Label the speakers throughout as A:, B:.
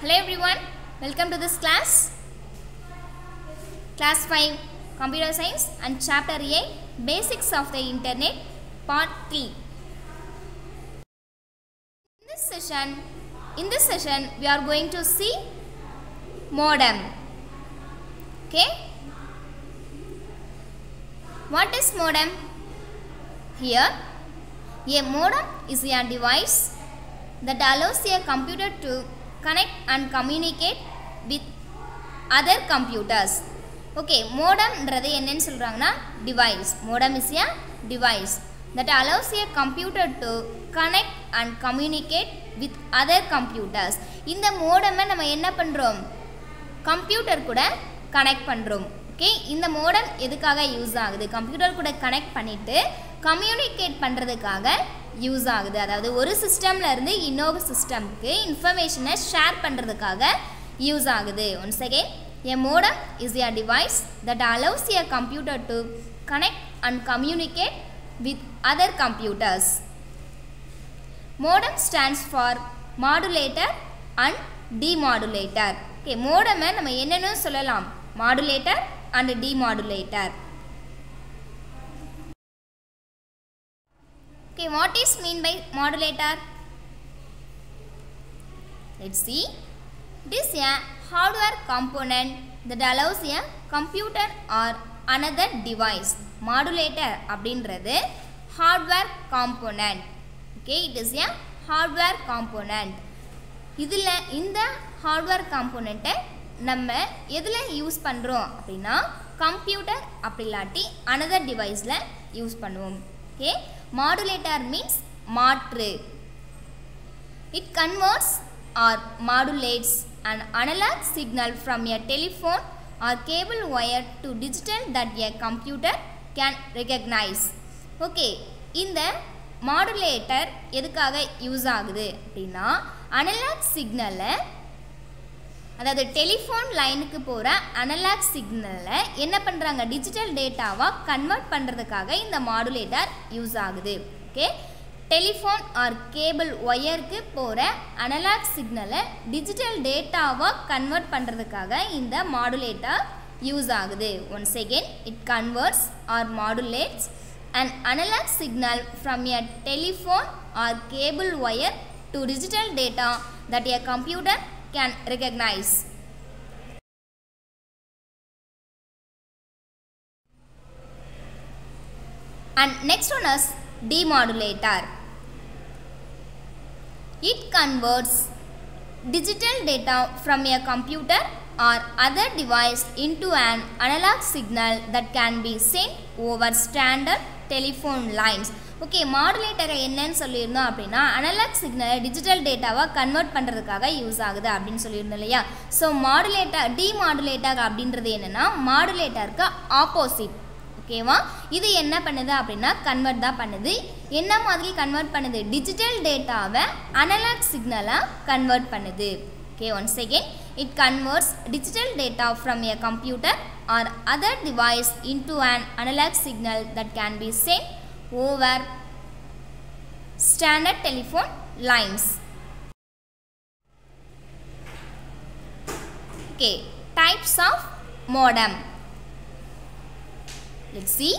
A: Hello everyone, welcome to this class. Class 5 Computer Science and Chapter 8 Basics of the Internet Part 3. In this session we are going to see modem. Okay? What is modem? Here, a modem is a device that allows a computer to connect and communicate with other computers. Okay, modem என்றது என்னன்னு சொல்றாங்கன்னா device. Modem is a device that allows a computer to connect and communicate with other computers. இந்த modem நம்ம என்ன பண்றோம்? Computer கூட connect பண்றோம். Okay, இந்த modem எதுக்காக யூஸ் ஆகுது? கம்ப்யூட்டர் கூட கனெக்ட் பண்ணிட்டு கம்யூனிகேட் பண்றதுக்காக யூஸ் ஆகுது. அதாவது ஒரு சிஸ்டம்ல இருந்து இன்னொரு சிஸ்டம்க்கு இன்ஃபர்மேஷனை ஷேர் பண்றதுக்காக யூஸ் ஆகுது. Once again, a modem is a device that allows a computer to connect and communicate with other computers. Modem stands for modulator and demodulator. Okay, modem நம்ம என்னன்னு சொல்லலாம்? Modulator and demodulator. Okay, what is mean by modulator? Let's see. This is a hardware component that allows a computer or another device. Modulator அப்படின்றது hardware component. Okay, it is a hardware component. இதில் இந்த hardware component நம்ம எதில் use பண்ணுறோம் அப்படின்னா computer அப்படி இல்லாட்டி another deviceல use பண்ணுவோம். Okay, modulator means மாற்று. It converts or modulates an analog signal from a telephone or cable wire to digital that a computer can recognize. Okay, இந்த modulator எதுக்காக யூஸ் ஆகுது அப்படின்னா analog சிக்னலை, அதாவது டெலிஃபோன் லைனுக்கு போகிற அனலாக் சிக்னலை என்ன பண்ணுறாங்க? டிஜிட்டல் டேட்டாவாக கன்வெர்ட் பண்ணுறதுக்காக இந்த மாடுலேட்டர் யூஸ் ஆகுது. ஓகே, டெலிஃபோன் ஆர் கேபிள் ஒயருக்கு போகிற அனலாக் சிக்னலை டிஜிட்டல் டேட்டாவாக கன்வெர்ட் பண்ணுறதுக்காக இந்த மாடுலேட்டர் யூஸ் ஆகுது. Once again, it converts or modulates an analog signal from a telephone or cable wire to digital data that a computer can recognize. And next one is demodulator. It converts digital data from a computer or other device into an analog signal that can be sent over standard telephone lines. Okay, மாடுலேட்டரை என்னன்னு சொல்லியிருந்தோம் அப்படின்னா analogue சிக்னலை digital டேட்டாவாக convert பண்ணுறதுக்காக use ஆகுது அப்படின்னு சொல்லியிருந்தோம் இல்லையா? ஸோ மாடுலேட்டர் டிமாடுலேட்டர் அப்படின்றது என்னென்னா மாடுலேட்டருக்கு ஆப்போசிட். ஓகேவா? இது என்ன பண்ணுது அப்படின்னா கன்வெர்ட் தான் பண்ணுது. என்ன மாதிரி கன்வெர்ட் பண்ணுது? டிஜிட்டல் டேட்டாவை அனலாக் சிக்னலாக கன்வெர்ட் பண்ணுது. Okay, once again, it converts digital data from a computer or other device into an analog signal that can be sent over standard telephone lines. Okay, types of modem. Let's see.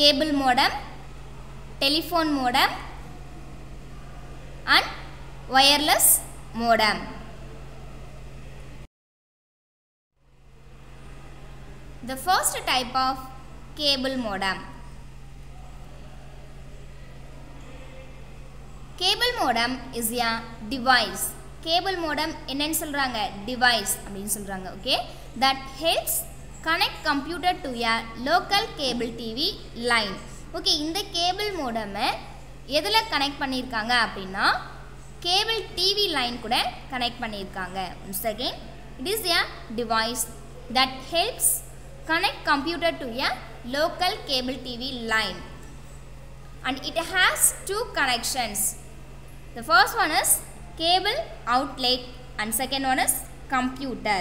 A: Cable modem, telephone modem and wireless modem. The first type of cable modem. Cable modem is a device. Cable modem என்னன்னு சொல்றாங்க? Device அப்படின்னு சொல்றாங்க. Okay, that helps connect computer to a local cable TV line. Okay, இந்த cable modem எதில் connect பண்ணியிருக்காங்க அப்படின்னா cable TV line கூட connect பண்ணியிருக்காங்க. Once again, it is a device that helps connect computer to a local cable TV line, and it has two connections. The first one is cable outlet and second one is computer.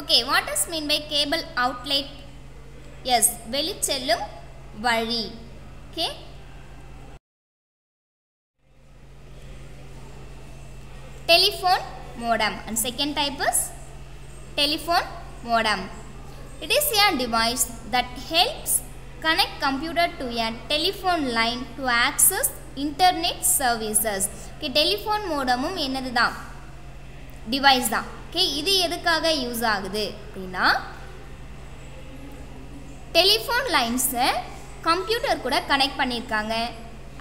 A: Okay, what does mean by cable outlet? Yes, வெளிச்செல்லும் வழி. Okay, telephone modem, and second type is telephone modem. It is a device that helps connect computer to a telephone line to access internet services. Okay, telephone modem என்னது தான் device தான். Okay, இது எதுக்காக use ஆகுது அப்படின்னா telephone லைன்ஸை computer கூட connect பண்ணியிருக்காங்க.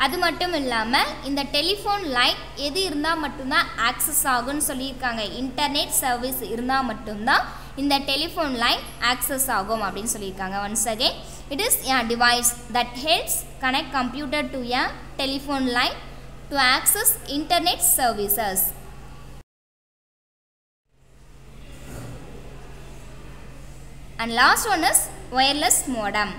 A: அது மட்டும் இல்லாமல் இந்த டெலிஃபோன் லைன் எது இருந்தால் மட்டும்தான் ஆக்சஸ் ஆகும்னு சொல்லியிருக்காங்க. இன்டர்நெட் சர்வீஸ் இருந்தால் மட்டும்தான் இந்த டெலிஃபோன் லைன் ஆக்சஸ் ஆகும் அப்படின்னு சொல்லியிருக்காங்க. Once again, it is a device that helps connect computer to a telephone line to access internet services. And last one is wireless modem.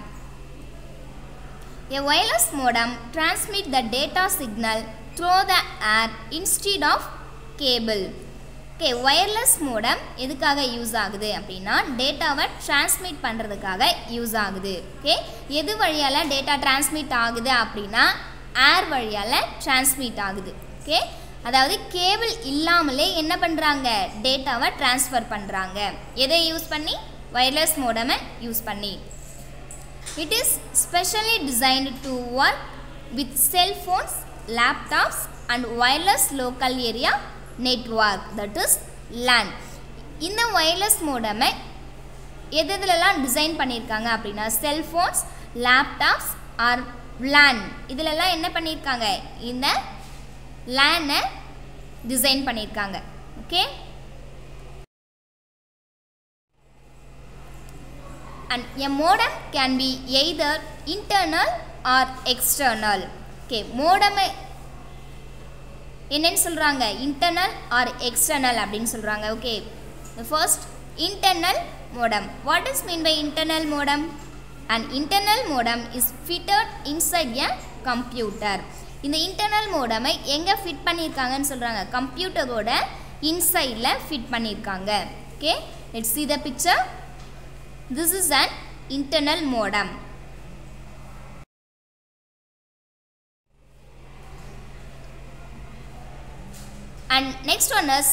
A: A wireless modem transmits the data signal through the air instead of cable. Okay, wireless modem எதுக்காக use ஆகுது அப்படின்னா டேட்டாவை transmit பண்ணுறதுக்காக use ஆகுது. Okay, எது வழியால் data transmit ஆகுது அப்படின்னா ஏர் வழியால் டிரான்ஸ்மிட் ஆகுது. ஓகே, அதாவது கேபிள் இல்லாமலே என்ன பண்ணுறாங்க, டேட்டாவை டிரான்ஸ்ஃபர் பண்ணுறாங்க. எதை யூஸ் பண்ணி, வயர்லெஸ் மோடமை யூஸ் பண்ணி. It is specially designed to work with cell phones, laptops and wireless local area network, that is LAN. இந்த wireless modem எதுலலாம் டிசைன் பண்ணியிருக்காங்க அப்படின்னா செல்ஃபோன்ஸ், லேப்டாப்ஸ் ஆர் LAN இதிலெல்லாம் என்ன பண்ணியிருக்காங்க, இந்த LAN-ஐ டிசைன் பண்ணியிருக்காங்க. Okay, and a modem can be either internal or external. Okay, modem என்னன்னு சொல்றாங்க, internal or external அப்படினு சொல்றாங்க. Okay, the first internal modem. What is mean by internal modem? An internal modem is fitted inside a computer. இந்த internal modem எங்க fit பண்ணிருக்காங்கன்னு சொல்றாங்க, கம்ப்யூட்டரோட இன்சைட்ல fit பண்ணிருக்காங்க. Okay, let's see the picture. This is an internal modem. And next one is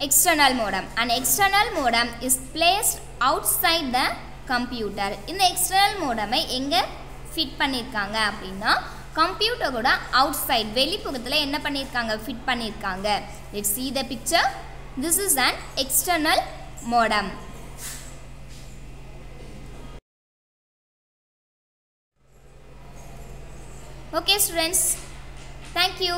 A: external modem. An external modem is placed outside the computer. இந்த external modem எங்க fit பண்ணிருக்காங்க அப்படின்னா கம்ப்யூட்டரோட outside வெளிப்புறத்துல என்ன பண்ணிருக்காங்க, fit பண்ணிருக்காங்க. Let's see the picture. This is an external modem. Okay students, thank you.